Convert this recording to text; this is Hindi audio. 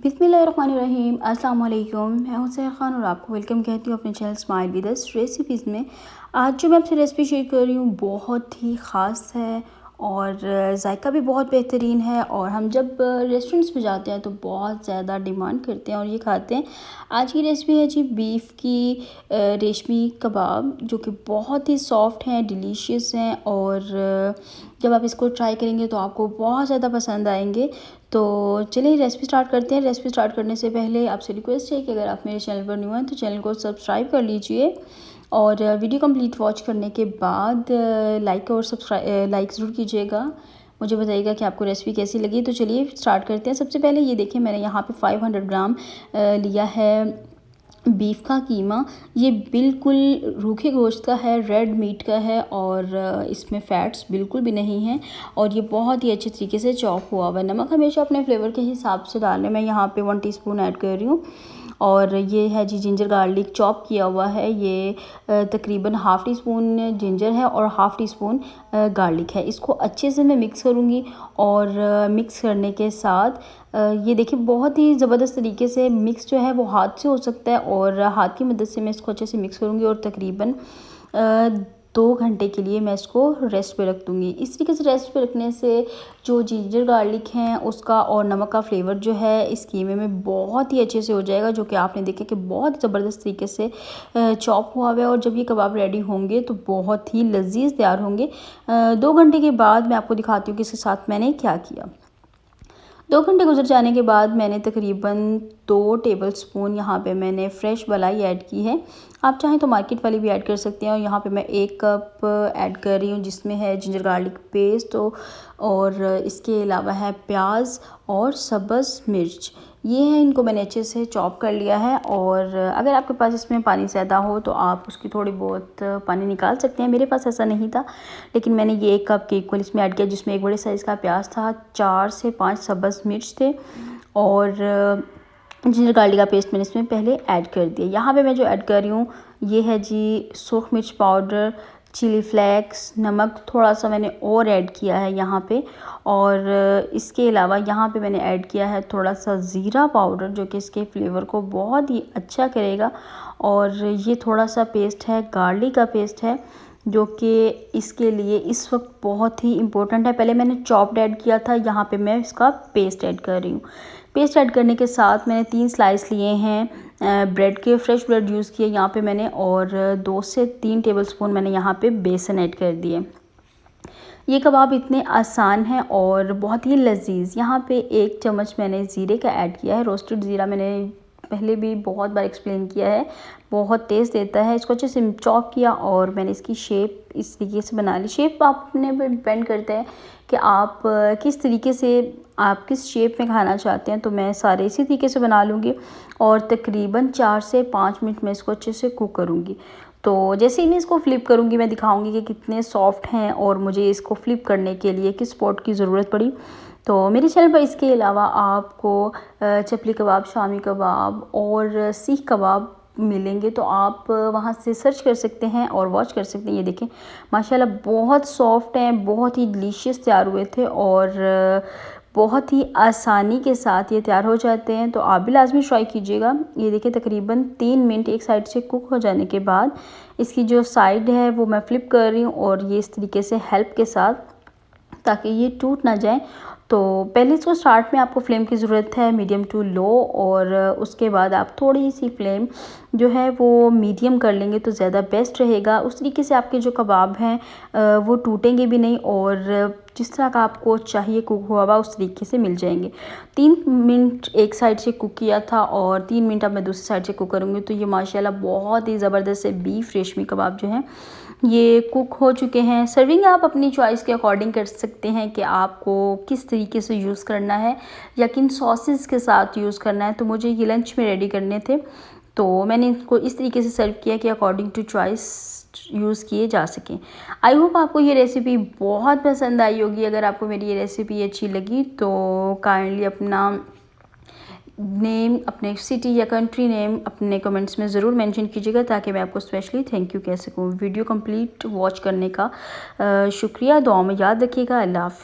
बिस्मिल्लाहिर्रहमानिर्रहीम। अस्सलाम वालेकुम। मैं हूं सैर खान और आपको वेलकम कहती हूं अपने channel smile with us recipes में। आज जो मैं आपसे रेसिपी शेयर कर रही हूं बहुत ही ख़ास है और जायका भी बहुत बेहतरीन है और हम जब रेस्टोरेंट्स में जाते हैं तो बहुत ज़्यादा डिमांड करते हैं और ये खाते हैं। आज की रेसिपी है जी बीफ की रेशमी कबाब, जो कि बहुत ही सॉफ्ट हैं, डिलीशियस हैं और जब आप इसको ट्राई करेंगे तो आपको बहुत ज़्यादा पसंद आएंगे। तो चलिए रेसिपी स्टार्ट करते हैं। रेसिपी स्टार्ट करने से पहले आपसे रिक्वेस्ट है कि अगर आप मेरे चैनल पर न्यू हैं तो चैनल को सब्सक्राइब कर लीजिए और वीडियो कंप्लीट वॉच करने के बाद लाइक और लाइक ज़रूर कीजिएगा। मुझे बताइएगा कि आपको रेसिपी कैसी लगी। तो चलिए स्टार्ट करते हैं। सबसे पहले ये देखिए, मैंने यहाँ पे 500 ग्राम लिया है बीफ का कीमा। ये बिल्कुल रूखे गोश्त का है, रेड मीट का है और इसमें फ़ैट्स बिल्कुल भी नहीं हैं और ये बहुत ही अच्छे तरीके से चॉप हुआ हुआ है। नमक हमेशा अपने फ्लेवर के हिसाब से डालें। मैं यहाँ पे 1 टीस्पून ऐड कर रही हूँ और ये है जी जिंजर गार्लिक चॉप किया हुआ है। ये तकरीबन हाफ़ टी स्पून जिंजर है और हाफ़ टी स्पून गार्लिक है। इसको अच्छे से मैं मिक्स करूँगी और मिक्स करने के साथ ये देखिए बहुत ही ज़बरदस्त तरीके से मिक्स जो है वो हाथ से हो सकता है और हाथ की मदद से मैं इसको अच्छे से मिक्स करूँगी और तकरीबन 2 घंटे के लिए मैं इसको रेस्ट पे रख दूँगी। इस तरीके से रेस्ट पे रखने से जो जिंजर गार्लिक हैं उसका और नमक का फ्लेवर जो है इस कीमे में बहुत ही अच्छे से हो जाएगा, जो कि आपने देखा कि बहुत ज़बरदस्त तरीके से चॉप हुआ हुआ है। और जब ये कबाब रेडी होंगे तो बहुत ही लजीज तैयार होंगे। 2 घंटे के बाद मैं आपको दिखाती हूँ कि इसके साथ मैंने क्या किया। 2 घंटे गुजर जाने के बाद मैंने तकरीबन 2 टेबलस्पून यहाँ पे मैंने फ़्रेश मलाई ऐड की है। आप चाहें तो मार्केट वाली भी ऐड कर सकते हैं। और यहाँ पे मैं 1 कप ऐड कर रही हूँ जिसमें है जिंजर गार्लिक पेस्ट और इसके अलावा है प्याज और सब्ज़ मिर्च। ये है, इनको मैंने अच्छे से चॉप कर लिया है। और अगर आपके पास इसमें पानी ज़्यादा हो तो आप उसकी थोड़ी बहुत पानी निकाल सकते हैं। मेरे पास ऐसा नहीं था, लेकिन मैंने ये 1 कप के इक्वल इसमें ऐड किया, जिसमें 1 बड़े साइज़ का प्याज था, 4 से 5 सब्ज़ मिर्च थे और जिंजर गार्लिक का पेस्ट मैंने इसमें पहले ऐड कर दिया। यहाँ पे मैं जो ऐड कर रही हूँ ये है जी सूख मिर्च पाउडर, चिली फ्लेक्स, नमक थोड़ा सा मैंने और ऐड किया है यहाँ पे। और इसके अलावा यहाँ पे मैंने ऐड किया है थोड़ा सा ज़ीरा पाउडर, जो कि इसके फ्लेवर को बहुत ही अच्छा करेगा। और ये थोड़ा सा पेस्ट है, गार्लिक का पेस्ट है, जो कि इसके लिए इस वक्त बहुत ही इम्पोर्टेंट है। पहले मैंने चॉप्ड ऐड किया था, यहाँ पे मैं इसका पेस्ट ऐड कर रही हूँ। पेस्ट ऐड करने के साथ मैंने 3 स्लाइस लिए हैं ब्रेड के, फ्रेश ब्रेड यूज़ किए यहाँ पे मैंने, और 2 से 3 टेबलस्पून मैंने यहाँ पे बेसन ऐड कर दिए। ये कबाब इतने आसान हैं और बहुत ही लजीज। यहाँ पे 1 चम्मच मैंने ज़ीरे का ऐड किया है। रोस्टेड ज़ीरा मैंने पहले भी बहुत बार एक्सप्लेन किया है, बहुत टेस्ट देता है। इसको अच्छे से चॉप किया और मैंने इसकी शेप इस तरीके से बना ली। शेप अपने पे डिपेंड करता है कि आप किस तरीके से, आप किस शेप में खाना चाहते हैं। तो मैं सारे इसी तरीके से बना लूँगी और तकरीबन 4 से 5 मिनट में इसको अच्छे से कुक करूँगी। तो जैसे ही मैं इसको फ्लिप करूँगी मैं दिखाऊँगी कि कितने सॉफ्ट हैं और मुझे इसको फ्लिप करने के लिए किस पॉट की ज़रूरत पड़ी। तो मेरे चैनल पर इसके अलावा आपको चपली कबाब, शामी कबाब और सीख कबाब मिलेंगे, तो आप वहाँ से सर्च कर सकते हैं और वॉच कर सकते हैं। ये देखें माशाल्लाह बहुत सॉफ्ट हैं, बहुत ही डिलीशियस तैयार हुए थे और बहुत ही आसानी के साथ ये तैयार हो जाते हैं। तो आप भी लाजमी ट्राई कीजिएगा। ये देखिए तकरीबन 3 मिनट एक साइड से कुक हो जाने के बाद इसकी जो साइड है वो मैं फ्लिप कर रही हूँ और ये इस तरीके से हेल्प के साथ, ताकि ये टूट ना जाए। तो पहले इसको स्टार्ट में आपको फ्लेम की ज़रूरत है मीडियम टू लो, और उसके बाद आप थोड़ी सी फ्लेम जो है वो मीडियम कर लेंगे तो ज़्यादा बेस्ट रहेगा। उस तरीके से आपके जो कबाब हैं वो टूटेंगे भी नहीं और जिस तरह का आपको चाहिए कुक हुआ हुआ उस तरीके से मिल जाएंगे। 3 मिनट एक साइड से कुक किया था और 3 मिनट अब मैं दूसरी साइड से कुक करूँगी। तो ये माशाल्लाह बहुत ही ज़बरदस्त से बीफ रेशमी कबाब जो हैं ये कुक हो चुके हैं। सर्विंग आप अपनी चॉइस के अकॉर्डिंग कर सकते हैं कि आपको किस तरीके से यूज़ करना है या किन सॉसेस के साथ यूज़ करना है। तो मुझे ये लंच में रेडी करने थे, तो मैंने इसको इस तरीके से सर्व किया कि अकॉर्डिंग टू चॉइस यूज़ किए जा सकें। आई होप आपको ये रेसिपी बहुत पसंद आई होगी। अगर आपको मेरी ये रेसिपी अच्छी लगी तो काइंडली अपना नेम, अपने सिटी या कंट्री नेम अपने कमेंट्स में ज़रूर मेंशन कीजिएगा, ताकि मैं आपको स्पेशली थैंक यू कह सकूँ। वीडियो कंप्लीट वॉच करने का शुक्रिया। दुआ में याद रखिएगा। अल्लाह हाफ़िज़।